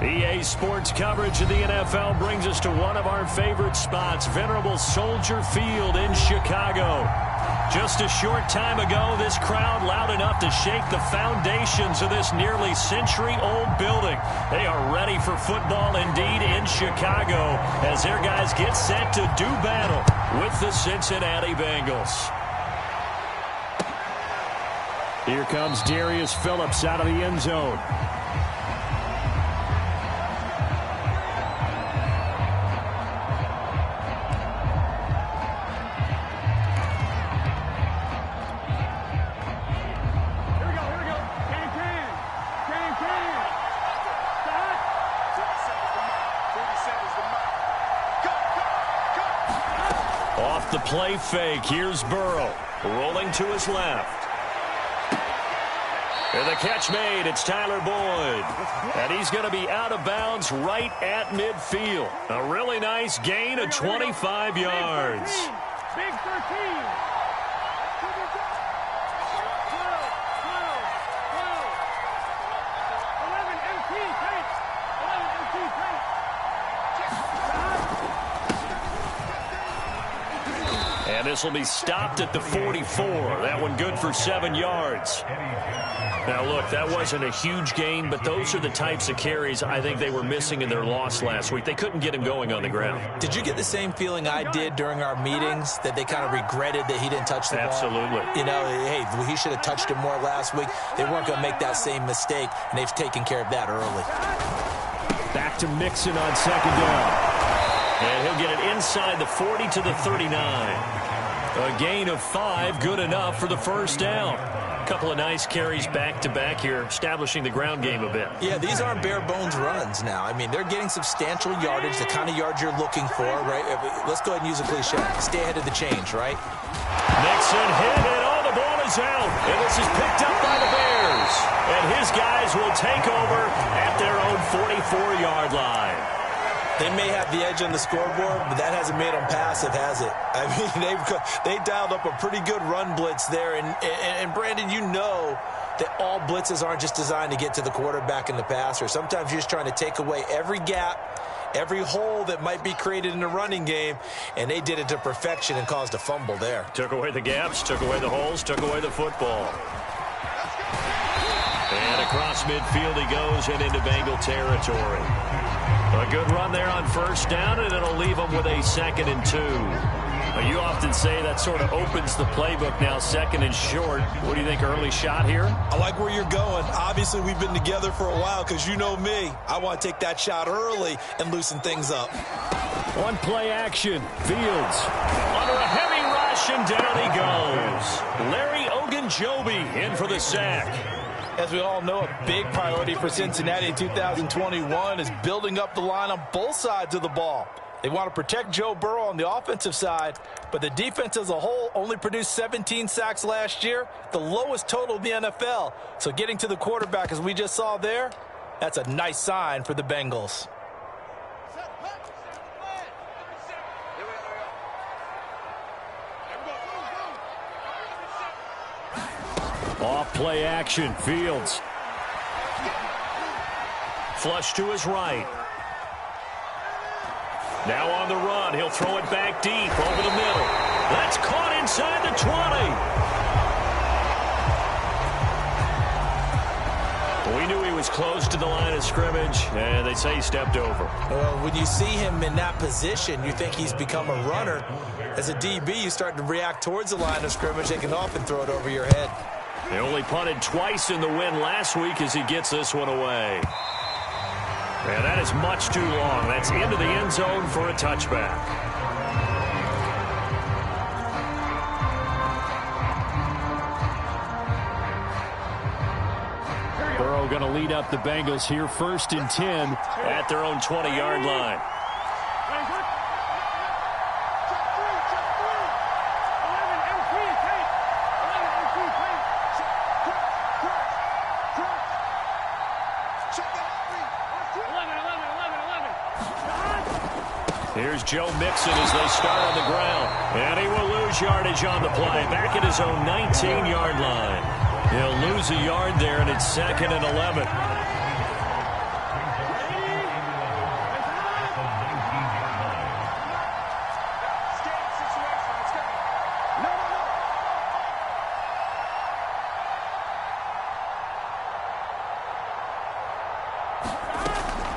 EA Sports coverage of the NFL brings us to one of our favorite spots, venerable Soldier Field in Chicago. Just a short time ago, this crowd loud enough to shake the foundations of this nearly century-old building. They are ready for football indeed in Chicago as their guys get set to do battle with the Cincinnati Bengals. Here comes Darius Phillips out of the end zone. Off the play fake, here's Burrow, rolling to his left. And the catch made, it's Tyler Boyd. And he's going to be out of bounds right at midfield. A really nice gain of 25 yards. Big 13. And this will be stopped at the 44. That one good for 7 yards. Now, look, that wasn't a huge gain, but those are the types of carries I think they were missing in their loss last week. They couldn't get him going on the ground. Did you get the same feeling I did during our meetings, that they kind of regretted that he didn't touch the ball? Absolutely. You know, hey, he should have touched it more last week. They weren't going to make that same mistake, and they've taken care of that early. Back to Mixon on second down. And he'll get it inside the 40 to the 39. A gain of 5, good enough for the first down. A couple of nice carries back-to-back here, establishing the ground game a bit. Yeah, these aren't bare-bones runs now. I mean, they're getting substantial yardage, the kind of yards you're looking for, right? Let's go ahead and use a cliche. Stay ahead of the change, right? Mixon hit it. Oh, the ball is out. And this is picked up by the Bears. And his guys will take over at their own 44-yard line. They may have the edge on the scoreboard, but that hasn't made them passive, has it? I mean, they dialed up a pretty good run blitz there. And Brandon, you know that all blitzes aren't just designed to get to the quarterback and the passer. Sometimes you're just trying to take away every gap, every hole that might be created in the running game, and they did it to perfection and caused a fumble there. Took away the gaps, took away the holes, took away the football. And across midfield he goes and into Bengal territory. A good run there on first down, and it'll leave them with a 2nd and 2. You often say that sort of opens the playbook now, 2nd and short. What do you think, early shot here? I like where you're going. Obviously, we've been together for a while because you know me. I want to take that shot early and loosen things up. One play action. Fields under a heavy rush, and down he goes. Larry Ogunjobi in for the sack. As we all know, a big priority for Cincinnati in 2021 is building up the line on both sides of the ball. They want to protect Joe Burrow on the offensive side, but the defense as a whole only produced 17 sacks last year, the lowest total in the NFL. So getting to the quarterback, as we just saw there, that's a nice sign for the Bengals. Off play action, Fields. Flush to his right. Now on the run, he'll throw it back deep over the middle. That's caught inside the 20. We knew he was close to the line of scrimmage, and they say he stepped over. Well, when you see him in that position, you think he's become a runner. As a DB, you start to react towards the line of scrimmage. They can often throw it over your head. They only punted twice in the win last week as he gets this one away. And that is much too long. That's into the end zone for a touchback. Burrow going to lead up the Bengals here, 1st and 10 at their own 20-yard line. Here's Joe Mixon as they start on the ground. And he will lose yardage on the play. Back at his own 19-yard line. He'll lose a yard there, and it's 2nd and 11.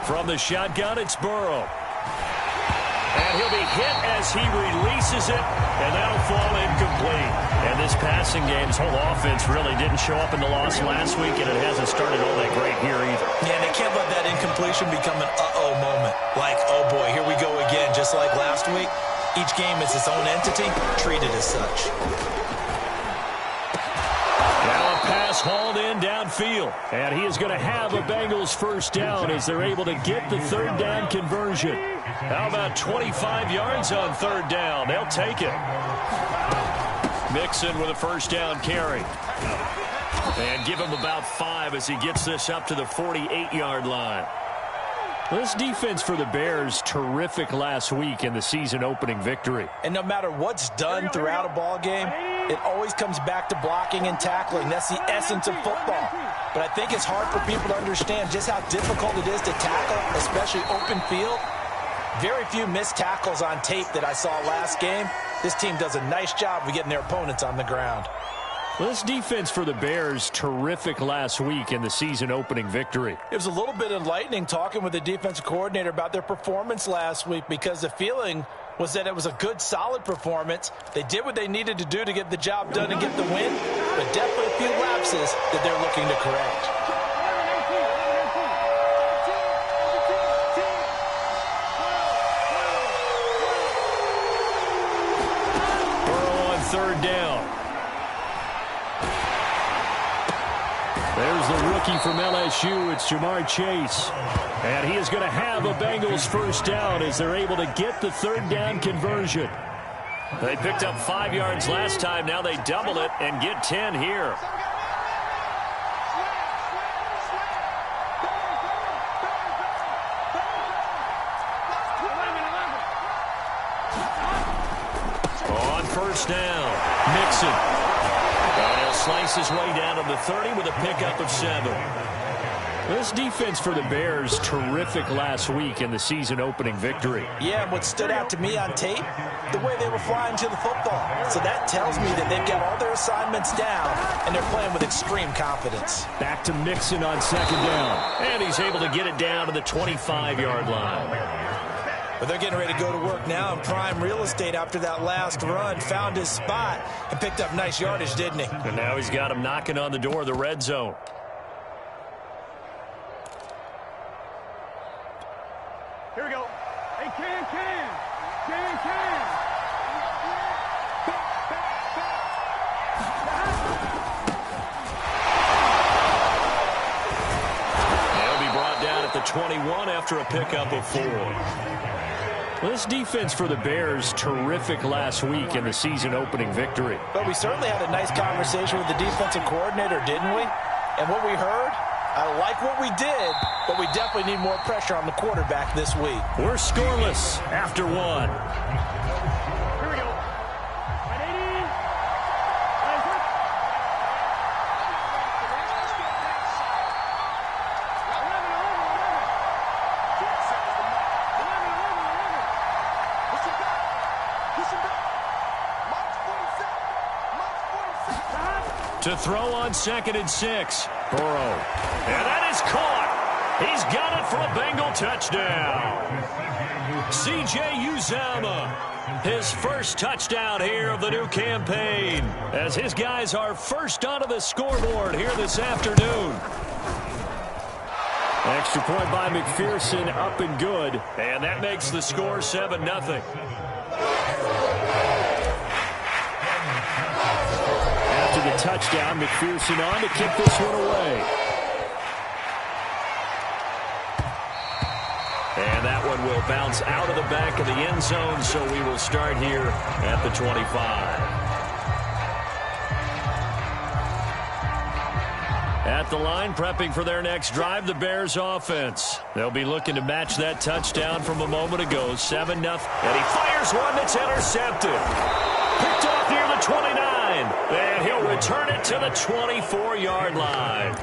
From the shotgun, it's Burrow. And he'll be hit as he releases it, and that'll fall incomplete. And this passing game's whole offense really didn't show up in the loss last week, and it hasn't started all that great here either. Yeah, and they can't let that incompletion become an uh-oh moment. Like, oh boy, here we go again. Just like last week, each game is its own entity, treated as such. Pass hauled in downfield, and he is going to have a Bengals first down as they're able to get the third down conversion. How about 25 yards on third down? They'll take it. Mixon with a first down carry. And give him about 5 as he gets this up to the 48-yard line. This defense for the Bears, terrific last week in the season-opening victory. And no matter what's done throughout a ball game, it always comes back to blocking and tackling. That's the essence of football. But I think it's hard for people to understand just how difficult it is to tackle, especially open field. Very few missed tackles on tape that I saw last game. This team does a nice job of getting their opponents on the ground. This defense for the Bears, terrific last week in the season-opening victory. It was a little bit enlightening talking with the defensive coordinator about their performance last week, because the feeling was that it was a good, solid performance. They did what they needed to do to get the job done and get the win, but definitely a few lapses that they're looking to correct. Burrow on third down. There's the rookie from LSU. It's Jamar Chase. And he is going to have a Bengals first down as they're able to get the third down conversion. They picked up 5 yards last time. Now they double it and get 10 here. On first down, Mixon. And he'll slice his way down to the 30 with a pickup of 7. This defense for the Bears, terrific last week in the season-opening victory. Yeah, and what stood out to me on tape, the way they were flying to the football. So that tells me that they've got all their assignments down, and they're playing with extreme confidence. Back to Mixon on second down. And he's able to get it down to the 25-yard line. But they're getting ready to go to work now in prime real estate after that last run. Found his spot and picked up nice yardage, didn't he? And now he's got him knocking on the door of the red zone. Here we go. Hey, Can. They'll be brought down at the 21 after a pickup of 4. This defense for the Bears, terrific last week in the season-opening victory. But we certainly had a nice conversation with the defensive coordinator, didn't we? And what we heard, I like what we did, but we definitely need more pressure on the quarterback this week. We're scoreless after 1. Here we go. At 80. To throw on 2nd and 6. Burrow. And that is caught. He's got it for a Bengal touchdown. C.J. Uzomah, his first touchdown here of the new campaign, as his guys are first onto the scoreboard here this afternoon. Extra point by McPherson, up and good. And that makes the score 7-0. The touchdown, McPherson on to kick this one away. And that one will bounce out of the back of the end zone, so we will start here at the 25. At the line, prepping for their next drive, the Bears offense. They'll be looking to match that touchdown from a moment ago, 7-0. And he fires one that's intercepted. Picked off near the 29. And he'll return it to the 24-yard line.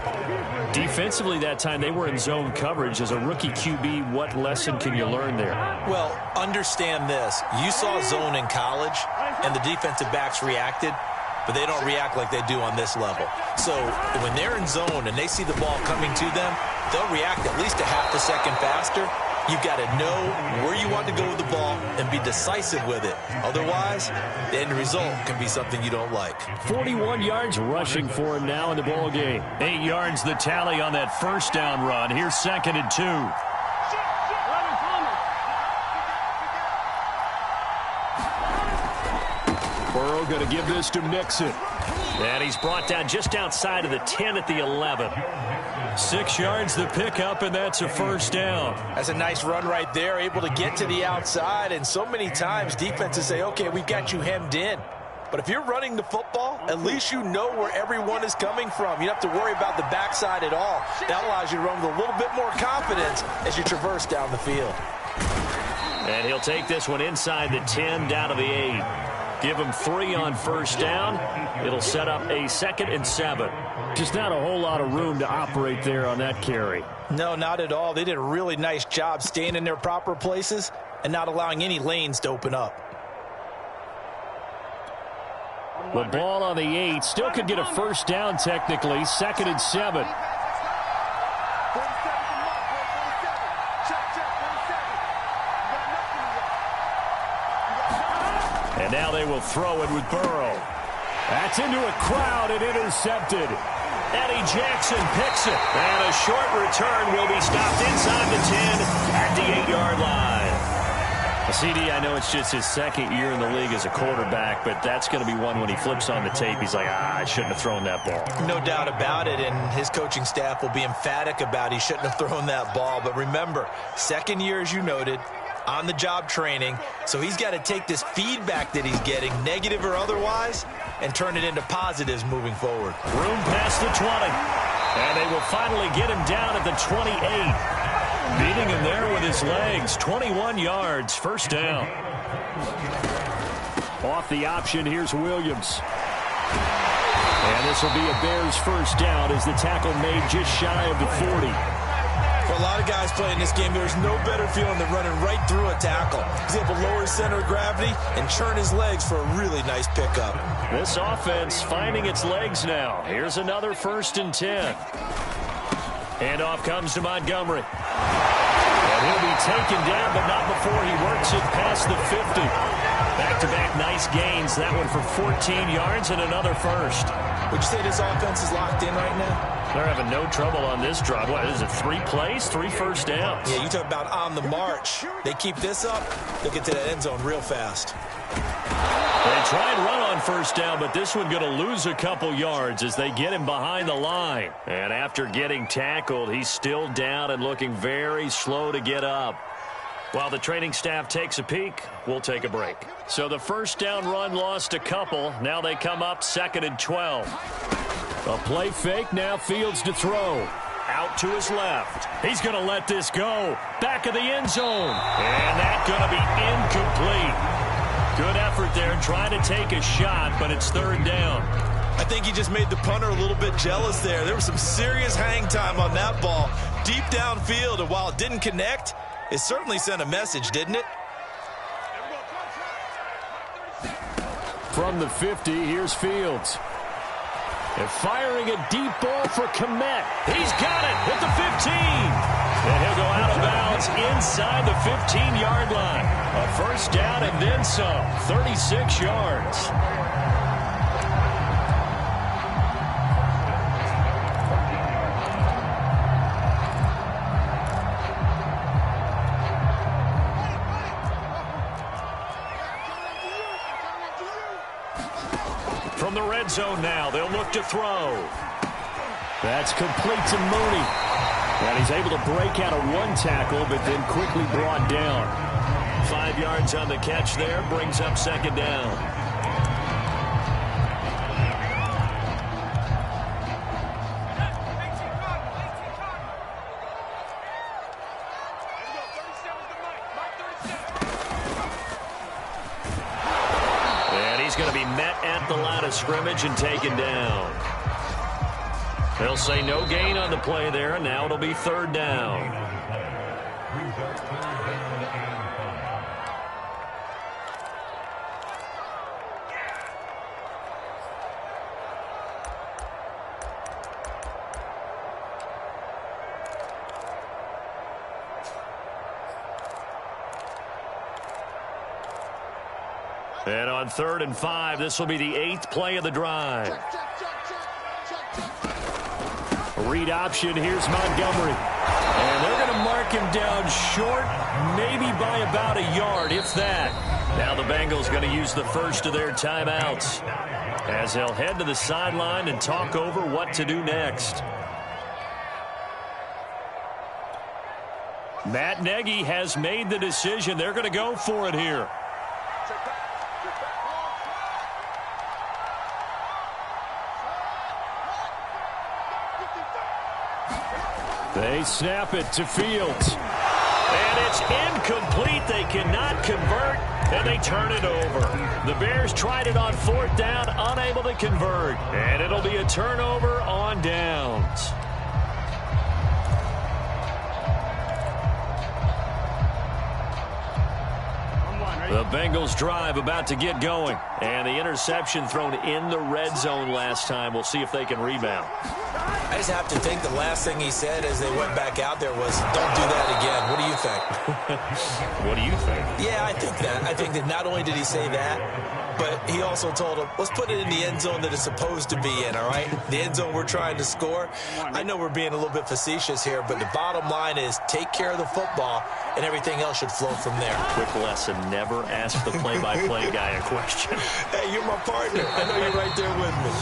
Defensively that time, they were in zone coverage. As a rookie QB, what lesson can you learn there? Well, understand this. You saw zone in college, and the defensive backs reacted, but they don't react like they do on this level. So when they're in zone and they see the ball coming to them, they'll react at least a half a second faster. You've got to know where you want to go with the ball and be decisive with it. Otherwise, the end result can be something you don't like. 41 yards rushing for him now in the ball game. 8 yards the tally on that first down run. Here's 2nd and 2. Burrow going to give this to Mixon. And he's brought down just outside of the 10 at the 11. 6 yards the pickup, and that's a first down. That's a nice run right there, able to get to the outside. And so many times defenses say, okay, we've got you hemmed in. But if you're running the football, at least you know where everyone is coming from. You don't have to worry about the backside at all. That allows you to run with a little bit more confidence as you traverse down the field. And he'll take this one inside the 10 down to the 8. Give him 3 on first down. It'll set up a 2nd and 7. Just not a whole lot of room to operate there on that carry. No, not at all. They did a really nice job staying in their proper places and not allowing any lanes to open up. The ball on the 8. Still could get a first down technically. 2nd and 7. And now they will throw it with Burrow. That's into a crowd and intercepted. Eddie Jackson picks it. And a short return will be stopped inside the 10 at the 8-yard line. CD, I know it's just his 2nd year in the league as a quarterback, but that's going to be one when he flips on the tape. He's like, I shouldn't have thrown that ball. No doubt about it, and his coaching staff will be emphatic about he shouldn't have thrown that ball. But remember, 2nd year, as you noted, on-the-job training, so he's got to take this feedback that he's getting, negative or otherwise, and turn it into positives moving forward. Room past the 20, and they will finally get him down at the 28. Beating him there with his legs. 21 yards, first down. Off the option, here's Williams. And this will be a Bears first down as the tackle made just shy of the 40. For a lot of guys playing this game, there's no better feeling than running right through a tackle. He's able to lower his center of gravity and churn his legs for a really nice pickup. This offense finding its legs now. Here's another 1st and 10. Handoff comes to Montgomery. And he'll be taken down, but not before he works it past the 50. Back-to-back nice gains. That one for 14 yards and another first. Would you say this offense is locked in right now? They're having no trouble on this drive. What is it, 3 plays, 3 first downs? Yeah, you talk about on the march. They keep this up, they'll get to that end zone real fast. They try and run on first down, but this one going to lose a couple yards as they get him behind the line. And after getting tackled, he's still down and looking very slow to get up. While the training staff takes a peek, we'll take a break. So the first down run lost a couple. Now they come up 2nd and 12. A play fake, now Fields to throw. Out to his left. He's going to let this go. Back of the end zone. And that's going to be incomplete. Good effort there trying to take a shot, but it's 3rd down. I think he just made the punter a little bit jealous there. There was some serious hang time on that ball. Deep downfield, and while it didn't connect, it certainly sent a message, didn't it? From the 50, here's Fields. And firing a deep ball for Kmet. He's got it at the 15. And he'll go out of bounds inside the 15-yard line. A first down and then some. 36 yards. From the red zone now, they'll look to throw. That's complete to Mooney. And he's able to break out of one tackle, but then quickly brought down. 5 yards on the catch there, brings up 2nd down. Going to be met at the line of scrimmage and taken down. They'll say no gain on the play there, and now it'll be 3rd down. And on 3rd and 5, this will be the 8th play of the drive. Read option, here's Montgomery. And they're going to mark him down short, maybe by about a yard, if that. Now the Bengals going to use the first of their timeouts as they'll head to the sideline and talk over what to do next. Matt Nagy has made the decision. They're going to go for it here. They snap it to Fields. And it's incomplete. They cannot convert, and they turn it over. The Bears tried it on 4th down, unable to convert. And it'll be a turnover on downs. The Bengals drive about to get going. And the interception thrown in the red zone last time. We'll see if they can rebound. I just have to think the last thing he said as they went back out there was, don't do that again. What do you think? What do you think? Yeah, I think that. I think that not only did he say that, but he also told him, let's put it in the end zone that it's supposed to be in, all right? The end zone we're trying to score. I know we're being a little bit facetious here, but the bottom line is take care of the football, and everything else should flow from there. Quick lesson, never ask the play-by-play guy a question. Hey, you're my partner. I know you're right there with me.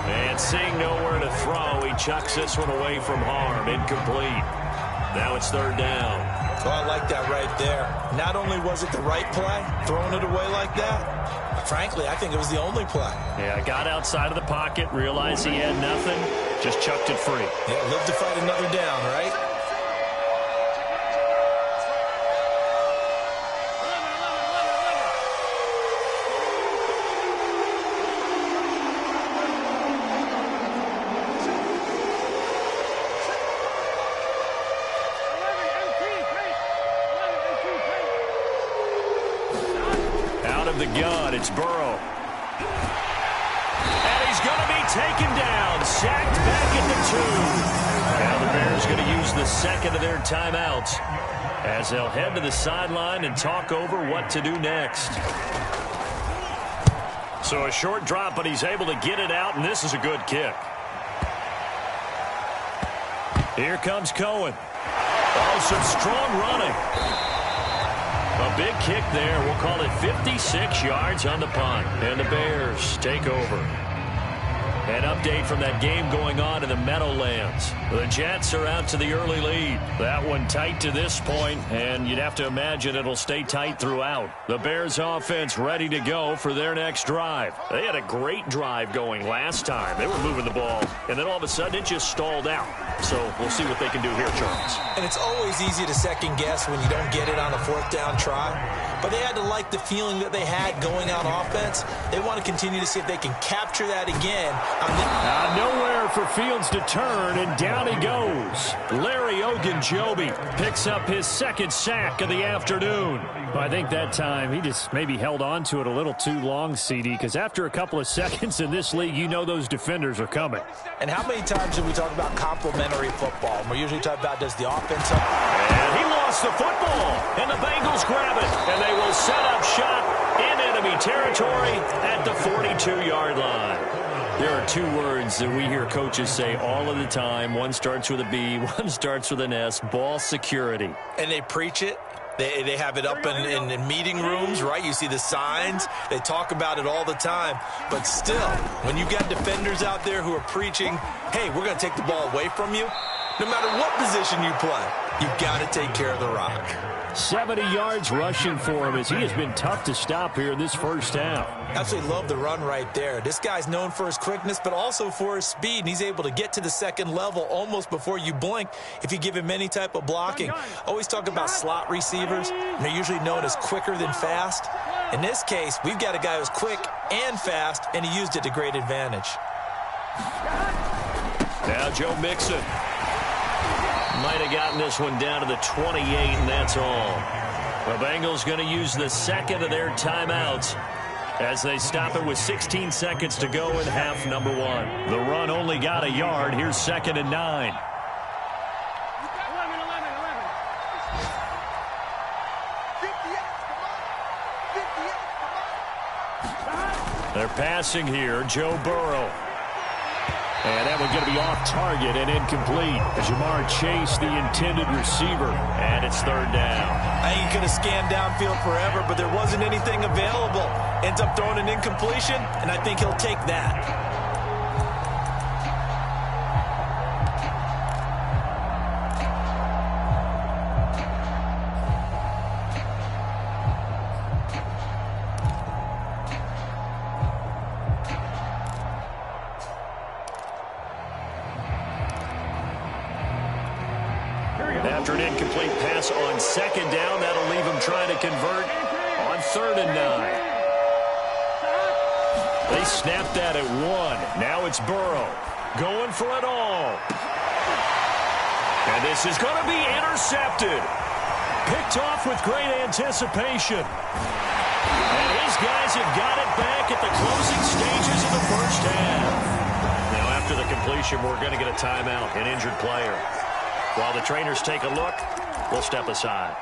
And seeing nowhere to throw, he chucks this one away from harm. Incomplete. Now it's 3rd down. Oh, I like that right there. Not only was it the right play, throwing it away like that, frankly, I think it was the only play. Yeah, got outside of the pocket, realized he had nothing, just chucked it free. Yeah, live to fight another down, right? The gun, it's Burrow. And he's going to be taken down, sacked back into 2. Now the Bears going to use the second of their timeouts as they'll head to the sideline and talk over what to do next. So a short drop, but he's able to get it out, and this is a good kick. Here comes Cohen. Oh, some strong running. A big kick there. We'll call it 56 yards on the punt. And the Bears take over. An update from that game going on in the Meadowlands. The Jets are out to the early lead. That one tight to this point, and you'd have to imagine it'll stay tight throughout. The Bears offense ready to go for their next drive. They had a great drive going last time. They were moving the ball, and then all of a sudden it just stalled out. So we'll see what they can do here, Charles. And it's always easy to second guess when you don't get it on a 4th down try. But they had to like the feeling that they had going on offense. They want to continue to see if they can capture that again. Nowhere for Fields to turn, and down he goes. Larry Ogunjobi picks up his 2nd sack of the afternoon. Well, I think that time he just maybe held on to it a little too long, CD, because after a couple of seconds in this league, you know those defenders are coming. And how many times have we talked about complementary football? We're usually talking about does the offense... And he lost the football, and the Bengals grab it, and they will set up shop in enemy territory at the 42-yard line. There are 2 words that we hear coaches say all of the time. One starts with a B, one starts with an S, ball security. And they preach it. They have it up in meeting rooms, right? You see the signs. They talk about it all the time. But still, when you got defenders out there who are preaching, hey, we're going to take the ball away from you, no matter what position you play, you've got to take care of the rock. 70 yards rushing for him as he has been tough to stop here in this first half. Absolutely love the run right there. This guy's known for his quickness, but also for his speed, and he's able to get to the second level almost before you blink if you give him any type of blocking. Always talk about slot receivers, and they're usually known as quicker than fast. In this case, we've got a guy who's quick and fast, and he used it to great advantage. Now Joe Mixon. Might have gotten this one down to the 28, and that's all. The Bengals going to use the second of their timeouts as they stop it with 16 seconds to go in half number 1. The run only got a yard. Here's 2nd and 9. They're passing here. Joe Burrow. And that one's going to be off target and incomplete. Jamar Chase, the intended receiver. And it's third down. I ain't going to scan downfield forever, but there wasn't anything available. Ends up throwing an incompletion, and I think he'll take that. After an incomplete pass on second down, that'll leave him trying to convert on 3rd and 9. They snapped that at 1. Now it's Burrow going for it all. And this is going to be intercepted. Picked off with great anticipation. And his guys have got it back at the closing stages of the first half. Now after the completion, we're going to get a timeout, an injured player. While the trainers take a look, we'll step aside.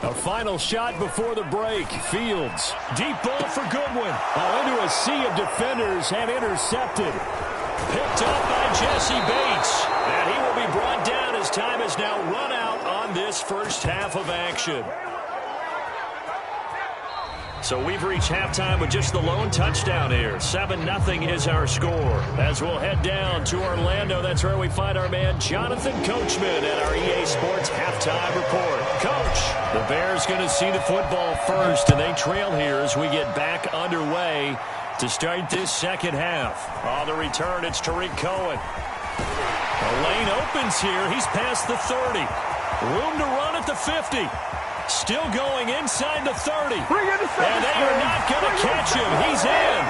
A final shot before the break. Fields. Deep ball for Goodwin. Into a sea of defenders and intercepted. Picked up by Jesse Bates. And he will be brought down as time has now run out on this first half of action. So we've reached halftime with just the lone touchdown here. 7-0 is our score. As we'll head down to Orlando, that's where we find our man Jonathan Coachman at our EA Sports Halftime Report. Coach, the Bears going to see the football first, and they trail here as we get back underway to start this second half. On the return, it's Tariq Cohen. The lane opens here. He's past the 30. Room to run at the 50. Still going inside the 30. And they are not going to catch him. He's in.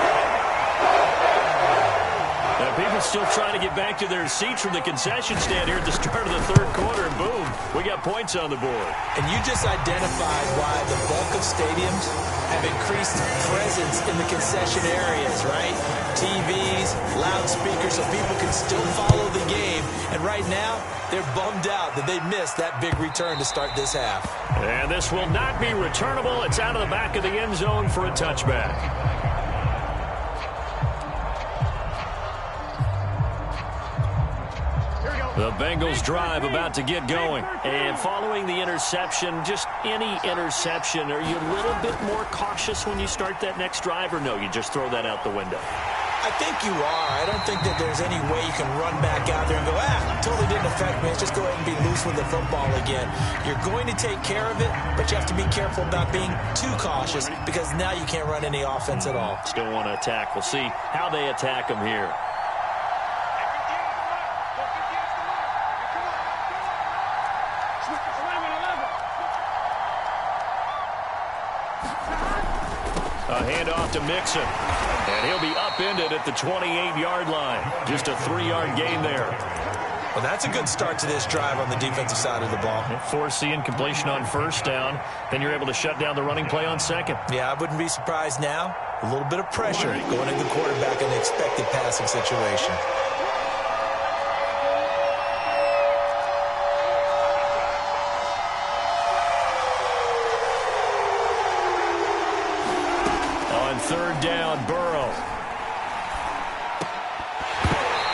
Now, people still trying to get back to their seats from the concession stand here at the start of the third quarter, and boom, we got points on the board. And you just identified why the bulk of stadiums have increased presence in the concession areas, right? TVs, loudspeakers, so people can still follow the game. And right now, they're bummed out that they missed that big return to start this half. And this will not be returnable. It's out of the back of the end zone for a touchback. The Bengals drive about to get going. And following the interception, just any interception, are you a little bit more cautious when you start that next drive, or no, you just throw that out the window? I think you are. I don't think that there's any way you can run back out there and go, totally didn't affect me. Let's just go ahead and be loose with the football again. You're going to take care of it, but you have to be careful about being too cautious because now you can't run any offense at all. Still want to attack. We'll see how they attack them here. A handoff to Mixon. And he'll be upended at the 28-yard line. Just a 3-yard gain there. Well, that's a good start to this drive on the defensive side of the ball. Force the incompletion on first down. Then you're able to shut down the running play on second. Yeah, I wouldn't be surprised now. A little bit of pressure going into the quarterback in an expected passing situation. Third down, Burrow.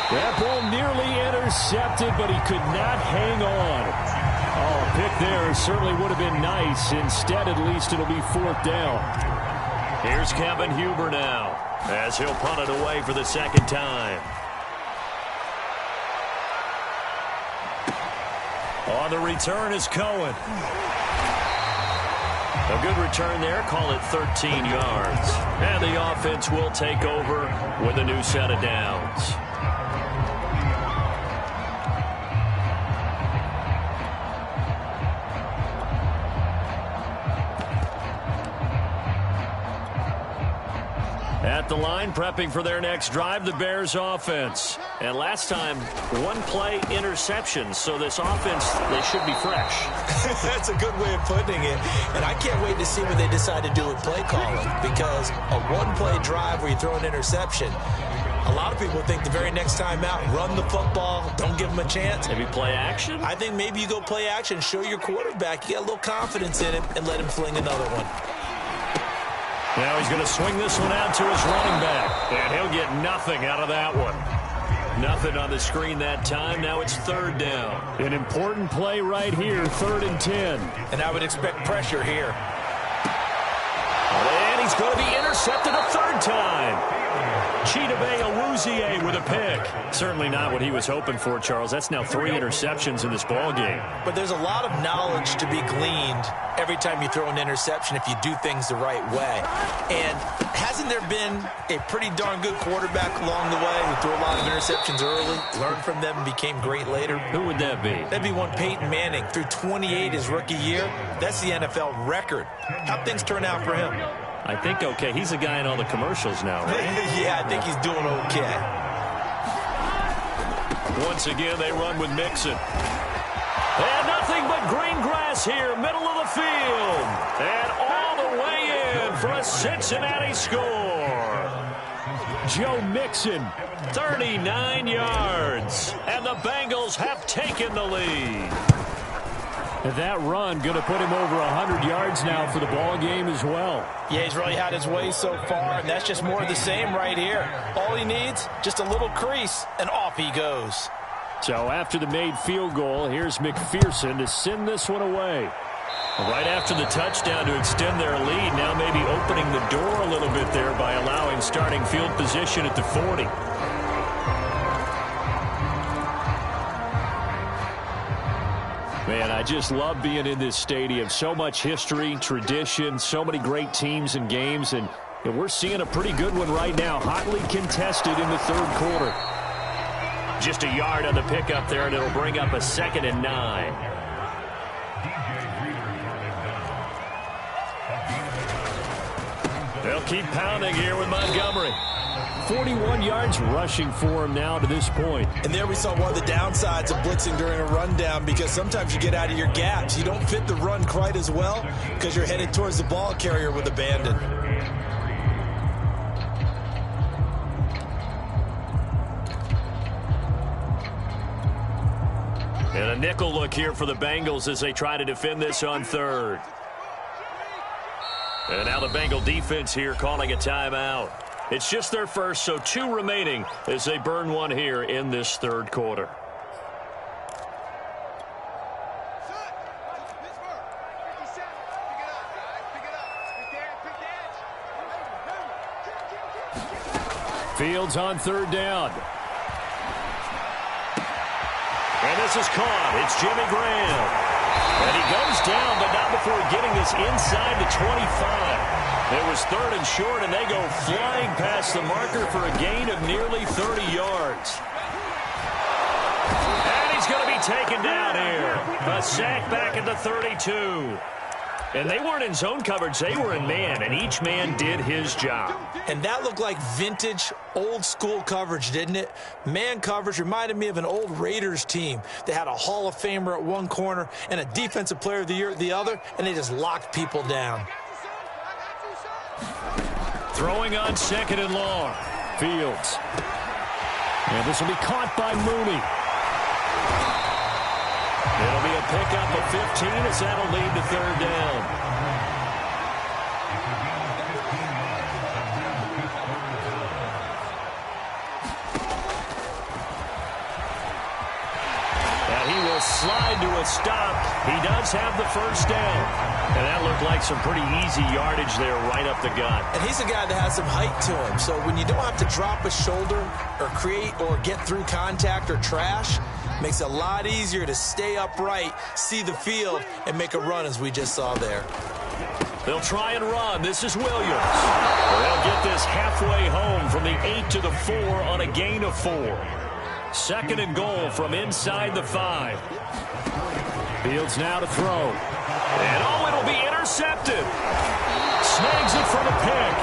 That ball nearly intercepted, but he could not hang on. Oh, a pick there certainly would have been nice. Instead, at least, it'll be 4th down. Here's Kevin Huber now, as he'll punt it away for the second time. On the return is Cohen. A good return there, call it 13 yards. And the offense will take over with a new set of downs. At the line, prepping for their next drive, the Bears offense. And last time, one-play interception. So this offense, they should be fresh. That's a good way of putting it. And I can't wait to see what they decide to do with play calling. Because a one-play drive where you throw an interception, A lot of people think the very next time out, run the football, don't give him a chance. Maybe play action? I think maybe you go play action, show your quarterback you got a little confidence in him, and let him fling another one. Now he's going to swing this one out to his running back, and he'll get nothing out of that one. Nothing on the screen that time. Now it's third down. An important play right here, 3rd and 10. And I would expect pressure here. And he's going to be intercepted a third time. Chidobe Awuzie with a pick. Certainly not what he was hoping for, Charles. That's now 3 interceptions in this ball game. But there's a lot of knowledge to be gleaned every time you throw an interception if you do things the right way. And hasn't there been a pretty darn good quarterback along the way who threw a lot of interceptions early, learned from them, and became great later? Who would that be? That'd be one Peyton Manning. Threw 28 his rookie year. That's the NFL record. How'd things turn out for him? I think okay. He's a guy in all the commercials now, right? Yeah, I think he's doing okay. Once again, they run with Mixon. And nothing but green grass here, middle of the field. And all the way in for a Cincinnati score. Joe Mixon. 39 yards. And the Bengals have taken the lead. And that run going to put him over 100 yards now for the ball game as well. Yeah, he's really had his way so far, and that's just more of the same right here. All he needs, just a little crease, and off he goes. So after the made field goal, here's McPherson to send this one away. Right after the touchdown to extend their lead, now maybe opening the door a little bit there by allowing starting field position at the 40. Man, I just love being in this stadium. So much history, tradition, so many great teams and games, and we're seeing a pretty good one right now, hotly contested in the 3rd quarter. Just a yard on the pickup there, and it'll bring up a 2nd and 9. They'll keep pounding here with Montgomery. 41 yards rushing for him now to this point. And there we saw one of the downsides of blitzing during a rundown, because sometimes you get out of your gaps. You don't fit the run quite as well because you're headed towards the ball carrier with abandon. And a nickel look here for the Bengals as they try to defend this on 3rd. And now the Bengal defense here calling a timeout. It's just their first, so 2 remaining as they burn one here in this 3rd quarter. Fields on 3rd down. And this is caught. It's Jimmy Graham. And he goes down, but not before getting this inside the 25. It was 3rd and short, and they go flying past the marker for a gain of nearly 30 yards. And he's going to be taken down here. A sack back at the 32. And they weren't in zone coverage. They were in man, and each man did his job. And that looked like vintage, old-school coverage, didn't it? Man coverage reminded me of an old Raiders team. They had a Hall of Famer at one corner and a Defensive Player of the Year at the other, and they just locked people down. Throwing on 2nd and long. Fields. And this will be caught by Mooney. It'll be a pickup of 15 as that'll lead to 3rd down. And he will slide to a stop. He does have the first down. And that looked like some pretty easy yardage there right up the gut. And he's a guy that has some height to him. So when you don't have to drop a shoulder or create or get through contact or trash, makes it a lot easier to stay upright, see the field, and make a run as we just saw there. They'll try and run. This is Williams. They'll get this halfway home from the 8 to the 4 on a gain of 4. 2nd and goal from inside the 5. Fields now to throw. And it'll be intercepted. Snags it for the pick.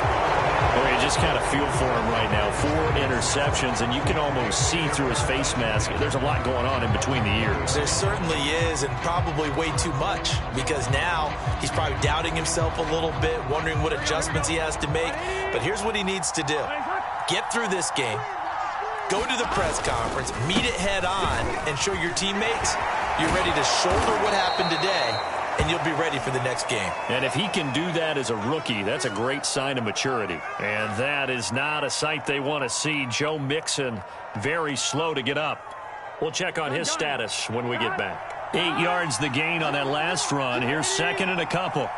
Boy, you just kind of feel for him right now. 4 interceptions, and you can almost see through his face mask. There's a lot going on in between the ears. There certainly is, and probably way too much, because now he's probably doubting himself a little bit, wondering what adjustments he has to make. But here's what he needs to do. Get through this game, Go to the press conference, meet it head on, and show your teammates you're ready to shoulder what happened today, and you'll be ready for the next game. And if he can do that as a rookie, that's a great sign of maturity. And that is not a sight they want to see. Joe Mixon very slow to get up. We'll check on his status when we get back. 8 yards the gain on that last run. Here's second and a couple.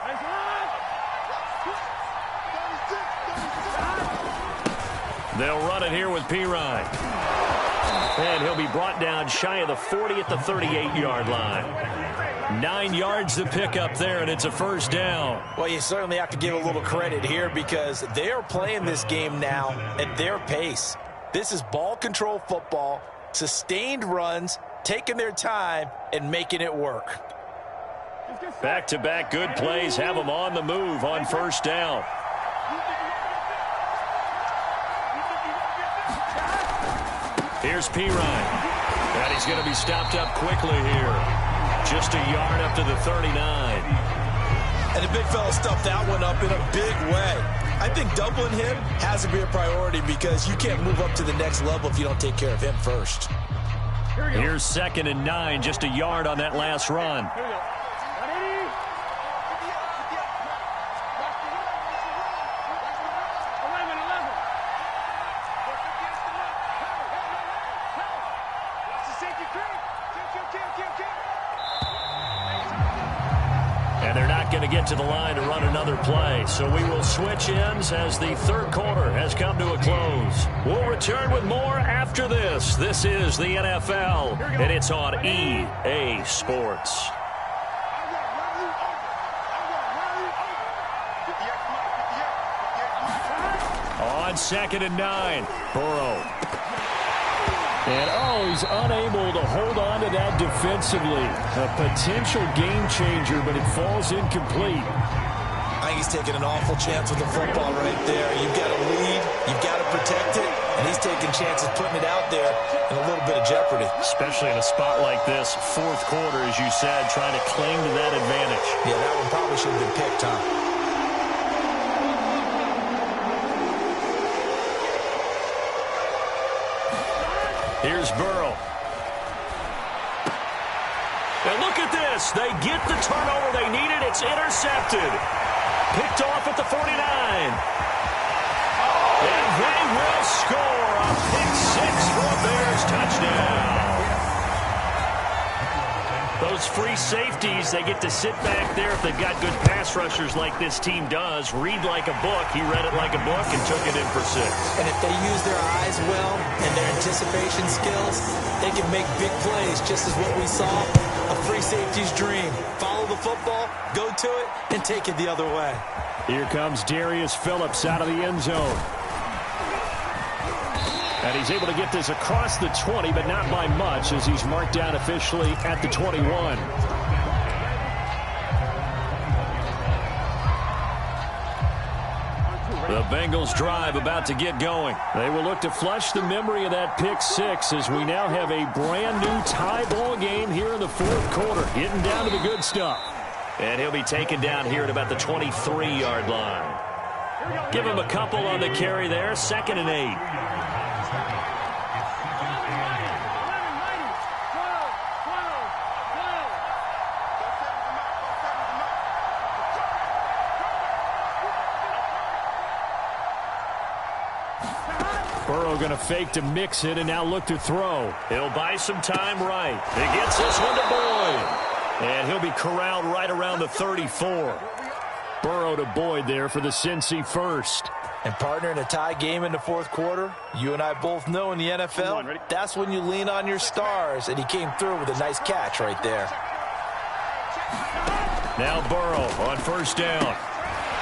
They'll run it here with Pirine. And he'll be brought down shy of the 40 at the 38-yard line. 9 yards to pick up there, and it's a first down. Well, you certainly have to give a little credit here because they are playing this game now at their pace. This is ball control football, sustained runs, taking their time, and making it work. Back-to-back good plays have them on the move on first down. Here's Pirine. And he's going to be stopped up quickly here. Just a yard up to the 39. And the big fella stuffed that one up in a big way. I think doubling him has to be a priority because you can't move up to the next level if you don't take care of him first. Here's second and 9, just a yard on that last run. Here we go. 180. 11. And they're not going to get to the line to run another play. So we will switch ends as the third quarter has come to a close. We'll return with more after this. This is the NFL, and it's on EA Sports. On second and 9, Burrow. And, he's unable to hold on to that defensively. A potential game changer, but it falls incomplete. I think he's taking an awful chance with the football right there. You've got to lead, you've got to protect it, and he's taking chances putting it out there in a little bit of jeopardy. Especially in a spot like this, fourth quarter, as you said, trying to cling to that advantage. Yeah, that one probably should have been picked, huh? Here's Burrow. And look at this. They get the turnover they needed. It's intercepted. Picked off at the 49. And they will score a pick six for a Bears touchdown. Those free safeties, they get to sit back there if they've got good pass rushers like this team does. Read like a book. He read it like a book and took it in for 6. And if they use their eyes well and their anticipation skills, they can make big plays, just as what we saw, a free safety's dream. Follow the football, go to it, and take it the other way. Here comes Darius Phillips out of the end zone. And he's able to get this across the 20, but not by much, as he's marked down officially at the 21. The Bengals drive about to get going. They will look to flush the memory of that pick six as we now have a brand new tie ball game here in the fourth quarter, getting down to the good stuff. And he'll be taken down here at about the 23-yard line. Give him a couple on the carry there, 2nd and 8. Burrow going to fake to mix it and now look to throw. He'll buy some time right. He gets this one to Boyd. And he'll be corralled right around the 34. Burrow to Boyd there for the Cincy first. And partner, in a tie game in the fourth quarter, you and I both know in the NFL, that's when you lean on your stars. And he came through with a nice catch right there. Now Burrow on first down.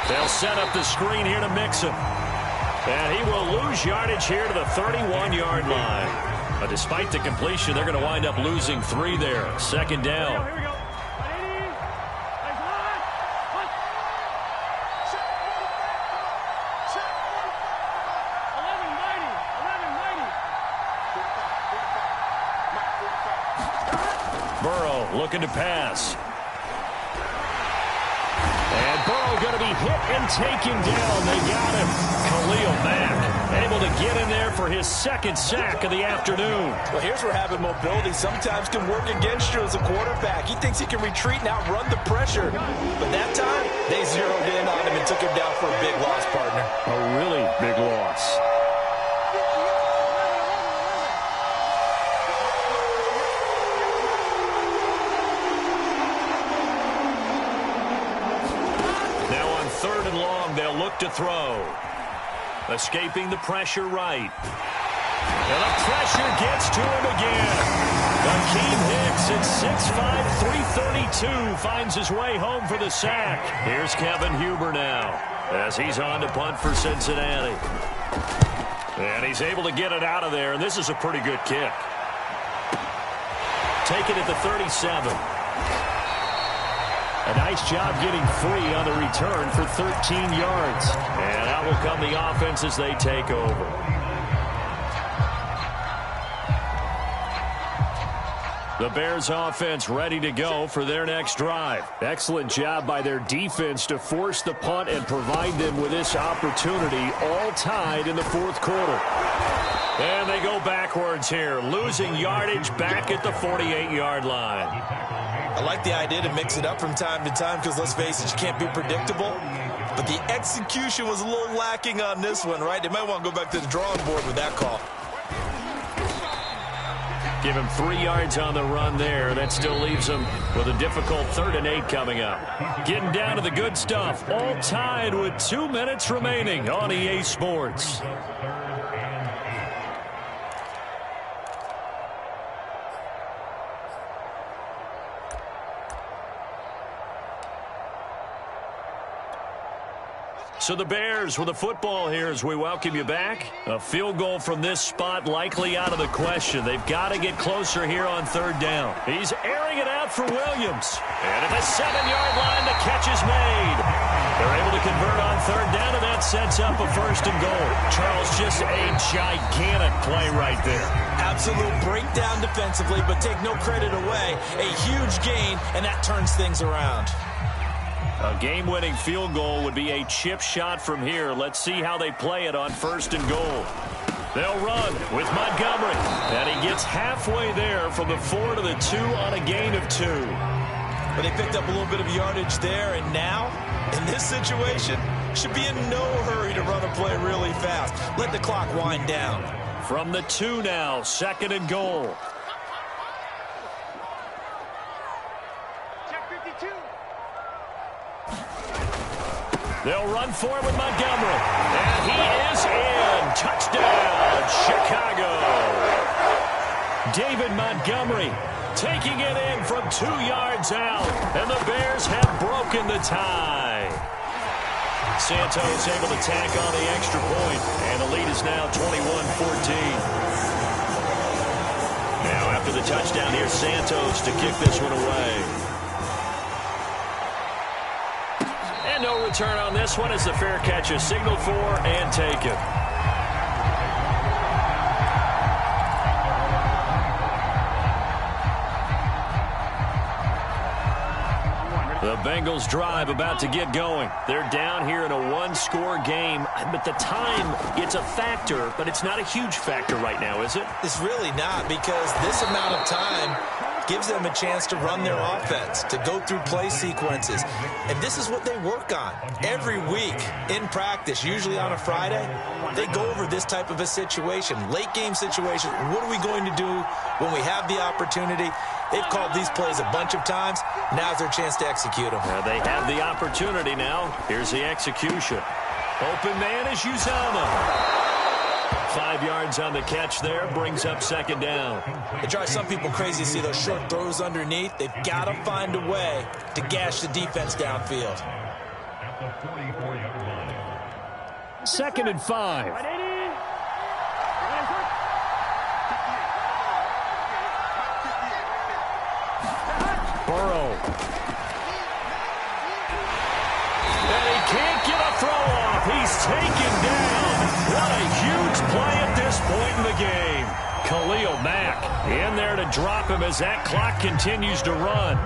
They'll set up the screen here to mix him. And he will lose yardage here to the 31-yard line. But despite the completion, they're going to wind up losing 3 there. 2nd down. Here we go. 180. Burrow looking to pass. And Burrow going to be hit and taken down. They got him. Khalil Mack able to get in there for his second sack of the afternoon. Well, here's where having mobility sometimes can work against you as a quarterback. He thinks he can retreat and outrun the pressure. But that time, they zeroed in on him and took him down for a big loss, partner. A really big loss. Third and long, they'll look to throw. Escaping the pressure right. And the pressure gets to him again. Akeem Hicks at 6'5", 332 finds his way home for the sack. Here's Kevin Huber now as he's on to punt for Cincinnati. And he's able to get it out of there, and this is a pretty good kick. Take it at the 37. A nice job getting free on the return for 13 yards. And out will come the offense as they take over. The Bears offense ready to go for their next drive. Excellent job by their defense to force the punt and provide them with this opportunity, all tied in the fourth quarter. And they go backwards here, losing yardage back at the 48-yard line. I like the idea to mix it up from time to time because, let's face it, you can't be predictable. But the execution was a little lacking on this one, right? They might want to go back to the drawing board with that call. Give him 3 yards on the run there. That still leaves him with a difficult 3rd and 8 coming up. Getting down to the good stuff. All tied with 2 minutes remaining on EA Sports. So the Bears with the football here as we welcome you back. A field goal from this spot likely out of the question. They've got to get closer here on 3rd down. He's airing it out for Williams. And at the 7-yard line, the catch is made. They're able to convert on 3rd down, and that sets up a 1st and goal. Charles, just a gigantic play right there. Absolute breakdown defensively, but take no credit away. A huge gain, and that turns things around. A game-winning field goal would be a chip shot from here. Let's see how they play it on 1st and goal. They'll run with Montgomery. And he gets halfway there from the 4 to the 2 on a gain of 2. But they picked up a little bit of yardage there, and now, in this situation, should be in no hurry to run a play really fast. Let the clock wind down. From the 2 now, 2nd and goal. They'll run for it with Montgomery. And he is in. Touchdown, Chicago. David Montgomery taking it in from 2 yards out. And the Bears have broken the tie. Santos able to tack on the extra point. And the lead is now 21-14. Now after the touchdown, here's Santos to kick this one away. And no return on this one as the fair catch is signaled for and taken. The Bengals drive about to get going. They're down here in a one-score game, but the time, it's a factor, but it's not a huge factor right now, is it? It's really not, because this amount of time gives them a chance to run their offense, to go through play sequences. And this is what they work on every week in practice, usually on a Friday. They go over this type of a situation, late game situation. What are we going to do when we have the opportunity? They've called these plays a bunch of times. Now's their chance to execute them. They have the opportunity now. Here's the execution. Open man is Uzomah. 5 yards on the catch there, brings up 2nd down. It drives some people crazy to see those short throws underneath. They've got to find a way to gash the defense downfield. 2nd and 5. Burrow. And he can't get a throw off. He's taken down. What a huge play at this point in the game. Khalil Mack in there to drop him as that clock continues to run.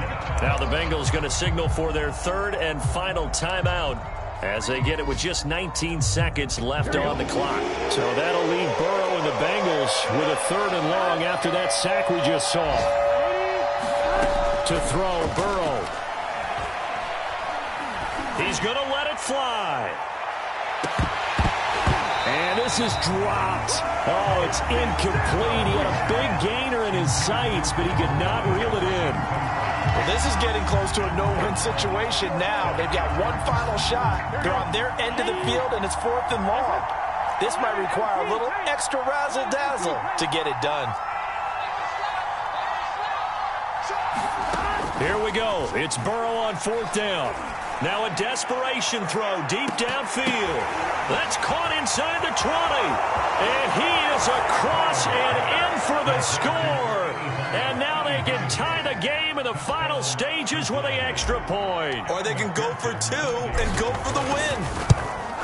Now the Bengals going to signal for their third and final timeout as they get it with just 19 seconds left on the clock. So that'll leave Burrow and the Bengals with a third and long after that sack we just saw. To throw, Burrow. He's going to let it fly. And this is dropped. Oh, it's incomplete. He had a big gainer in his sights, but he could not reel it in. Well, this is getting close to a no-win situation now. They've got one final shot. They're on their end of the field, and it's 4th and long. This might require a little extra razzle-dazzle to get it done. Here we go. It's Burrow on 4th down. Now a desperation throw deep downfield. That's caught inside the 20. And he is across and in for the score. And now they can tie the game in the final stages with an extra point. Or they can go for 2 and go for the win.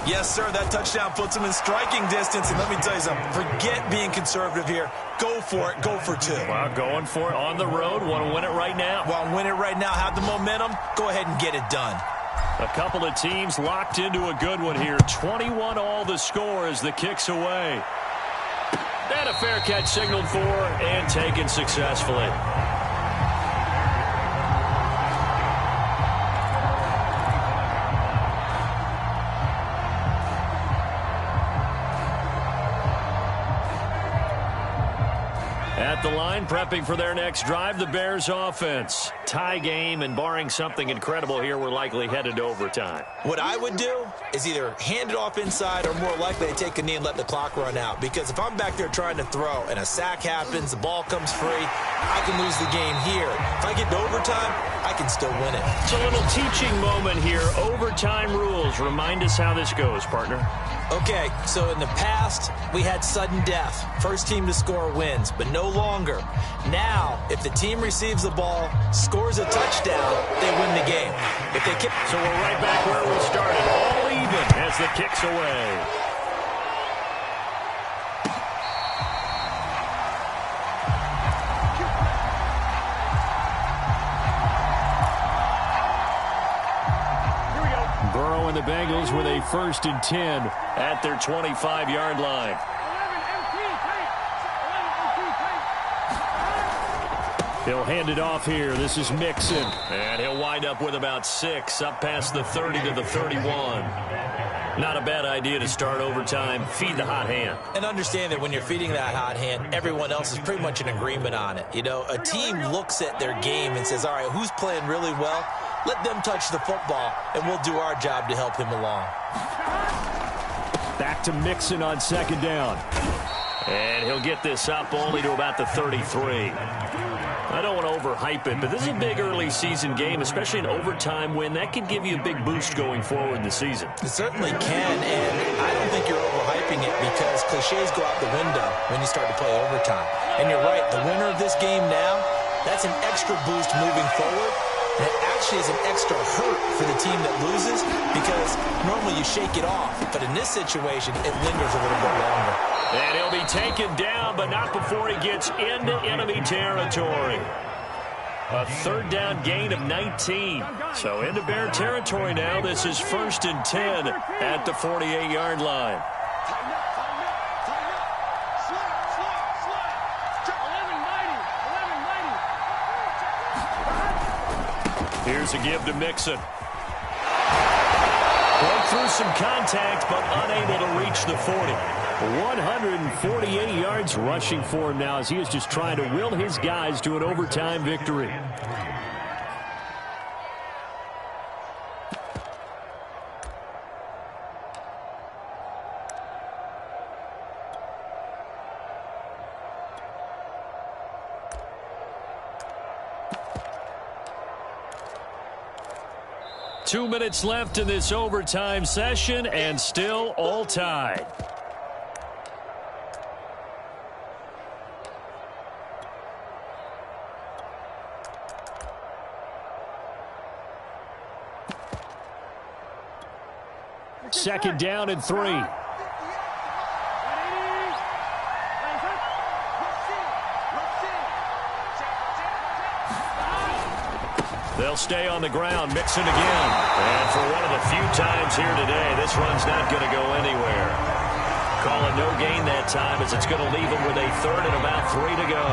Yes, sir, that touchdown puts them in striking distance. And let me tell you something, forget being conservative here. Go for it. Go for 2. Well, going for it on the road. Want to win it right now. Well, win it right now. Have the momentum. Go ahead and get it done. A couple of teams locked into a good one here. 21 all the score as the kick's away. And a fair catch signaled for and taken successfully. At the line, prepping for their next drive, the Bears offense. Tie game, and barring something incredible here, we're likely headed to overtime. What I would do is either hand it off inside or more likely to take a knee and let the clock run out. Because if I'm back there trying to throw and a sack happens, the ball comes free, I can lose the game here. If I get to overtime, I can still win it. It's a little teaching moment here. Overtime rules. Remind us how this goes, partner. Okay, so in the past, we had sudden death. First team to score wins, but no longer. Now, if the team receives the ball, scores a touchdown, they win the game. If they kick, so we're right back where we started, all even as the kick's away. Burrow and the Bengals with a 1st and 10 at their 25-yard line. He'll hand it off here. This is Mixon. And he'll wind up with about 6 up past the 30 to the 31. Not a bad idea to start overtime. Feed the hot hand. And understand that when you're feeding that hot hand, everyone else is pretty much in agreement on it. You know, a team looks at their game and says, all right, who's playing really well? Let them touch the football, and we'll do our job to help him along. Back to Mixon on 2nd down. And he'll get this up only to about the 33. I don't want to overhype it, but this is a big early season game, especially an overtime win. That could give you a big boost going forward in the season. It certainly can, and I don't think you're overhyping it because cliches go out the window when you start to play overtime. And you're right, the winner of this game now, that's an extra boost moving forward. And it actually is an extra hurt for the team that loses because normally you shake it off. But in this situation, it lingers a little bit longer. And he'll be taken down, but not before he gets into enemy territory. A 3rd down gain of 19. So into Bear territory now. This is 1st and 10 at the 48-yard line. Here's a give to Mixon. Went through some contact, but unable to reach the 40. 148 yards rushing for him now as he is just trying to will his guys to an overtime victory. Two minutes left in this overtime session, and still all tied. Second down and 3. They'll stay on the ground, mixing again. And for one of the few times here today, this run's not going to go anywhere. Call it no gain that time as it's going to leave them with a third and about 3 to go.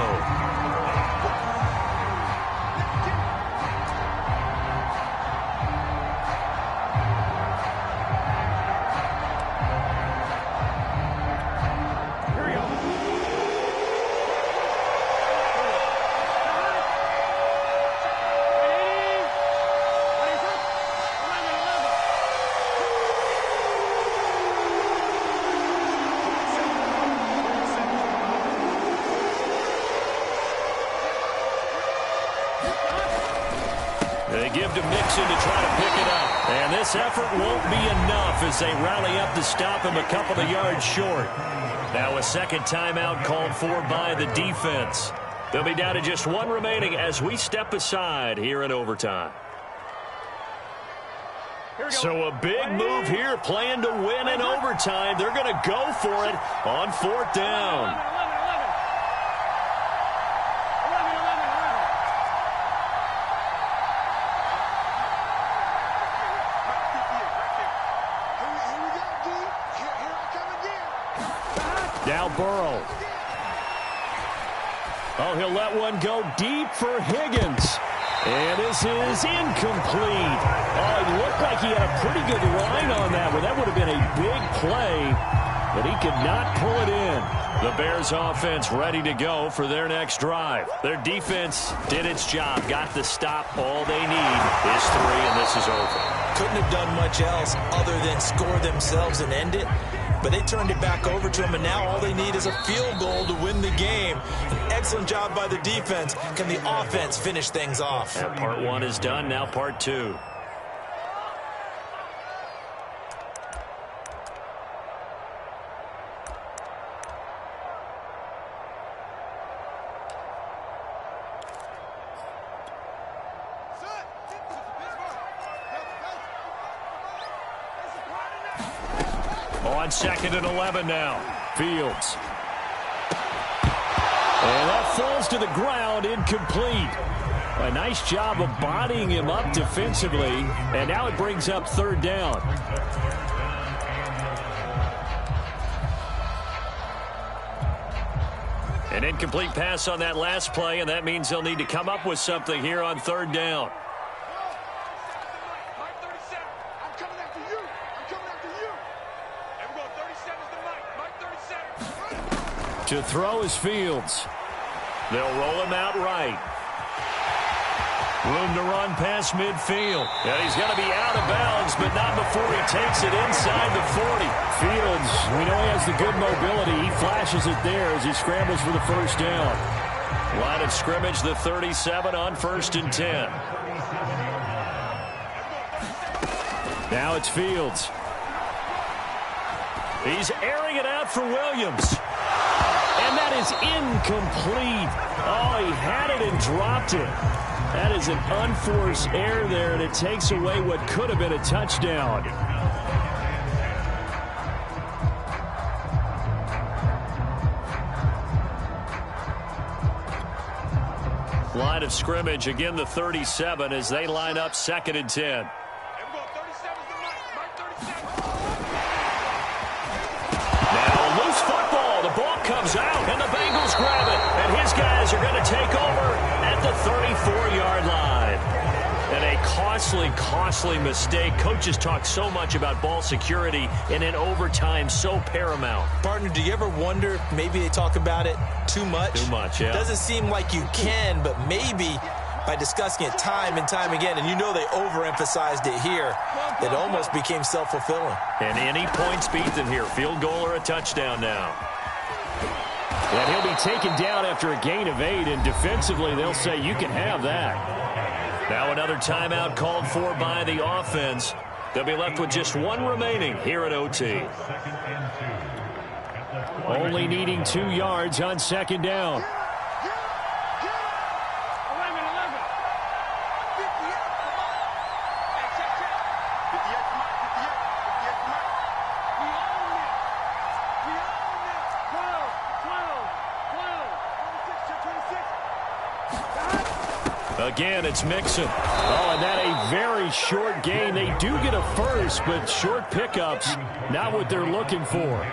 They give to Mixon to try to pick it up. And this effort won't be enough as they rally up to stop him a couple of yards short. Now a second timeout called for by the defense. They'll be down to just one remaining as we step aside here in overtime. So a big move here, playing to win in overtime. They're going to go for it on 4th down. Now Burrow. Oh, he'll let one go deep for Higgins. And this is incomplete. Oh, it looked like he had a pretty good line on that one. That would have been a big play, but he could not pull it in. The Bears offense ready to go for their next drive. Their defense did its job, got the stop. All they need is 3, and this is over. Couldn't have done much else other than score themselves and end it. But they turned it back over to him, and now all they need is a field goal to win the game. An excellent job by the defense. Can the offense finish things off? And part 1 is done, now part 2. On 2nd and 11 now. Fields. And that falls to the ground, incomplete. A nice job of bodying him up defensively. And now it brings up 3rd down. An incomplete pass on that last play, and that means they'll need to come up with something here on 3rd down. To throw is Fields. They'll roll him out right. Room to run past midfield. And he's going to be out of bounds, but not before he takes it inside the 40. Fields, we know he has the good mobility. He flashes it there as he scrambles for the 1st down. Line of scrimmage, the 37 on 1st and 10. Now it's Fields. He's airing it out for Williams. And that is incomplete. Oh, he had it and dropped it. That is an unforced error there, and it takes away what could have been a touchdown. Line of scrimmage, again the 37 as they line up 2nd and 10. Comes out, and the Bengals grab it, and his guys are going to take over at the 34-yard line. And a costly mistake. Coaches talk so much about ball security, and in overtime, so paramount. Partner, do you ever wonder, maybe they talk about it too much? Too much, yeah. Doesn't seem like you can, but maybe by discussing it time and time again, and you know they overemphasized it here, it almost became self-fulfilling. And any points beat them here, field goal or a touchdown now. And he'll be taken down after a gain of 8, and defensively they'll say you can have that. Now another timeout called for by the offense. They'll be left with just 1 remaining here at OT. Only needing 2 yards on 2nd down. Again, it's Mixon. Oh, and that a very short gain. They do get a first, but short pickups, not what they're looking for.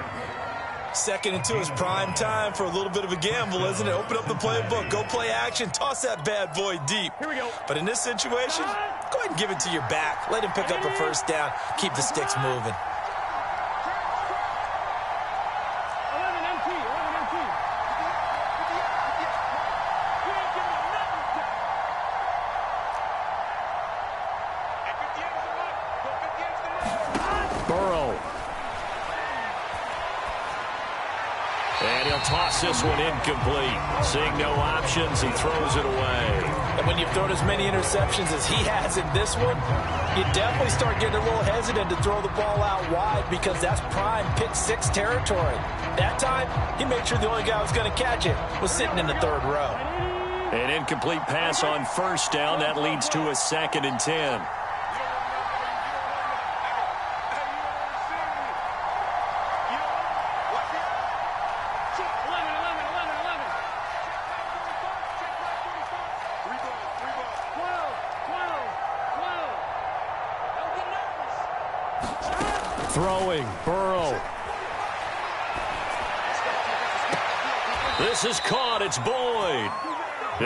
2nd and 2 is prime time for a little bit of a gamble, isn't it? Open up the playbook, go play action, toss that bad boy deep. Here we go. But in this situation, go ahead and give it to your back. Let him pick up a first down. Keep the sticks moving. 11 MT. Burrow. And he'll toss this one incomplete. Seeing no options, he throws it away. And when you've thrown as many interceptions as he has in this one, you definitely start getting a little hesitant to throw the ball out wide because that's prime pick 6 territory. That time, he made sure the only guy who was going to catch it was sitting in the 3rd row. An incomplete pass on first down. That leads to a 2nd and 10. Throwing, Burrow. This is caught. It's Boyd.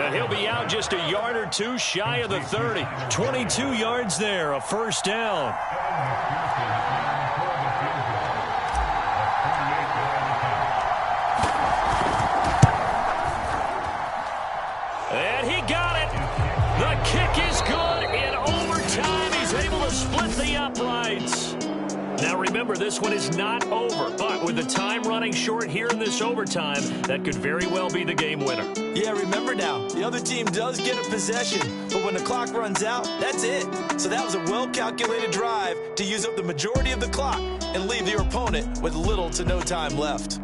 And he'll be out just a yard or two shy of the 30. 22 yards there, a first down. And he got it. The kick is good. In overtime, he's able to split the uprights. Now remember, this one is not over, but with the time running short here in this overtime, that could very well be the game winner. Yeah, remember now, the other team does get a possession, but when the clock runs out, that's it. So that was a well-calculated drive to use up the majority of the clock and leave your opponent with little to no time left.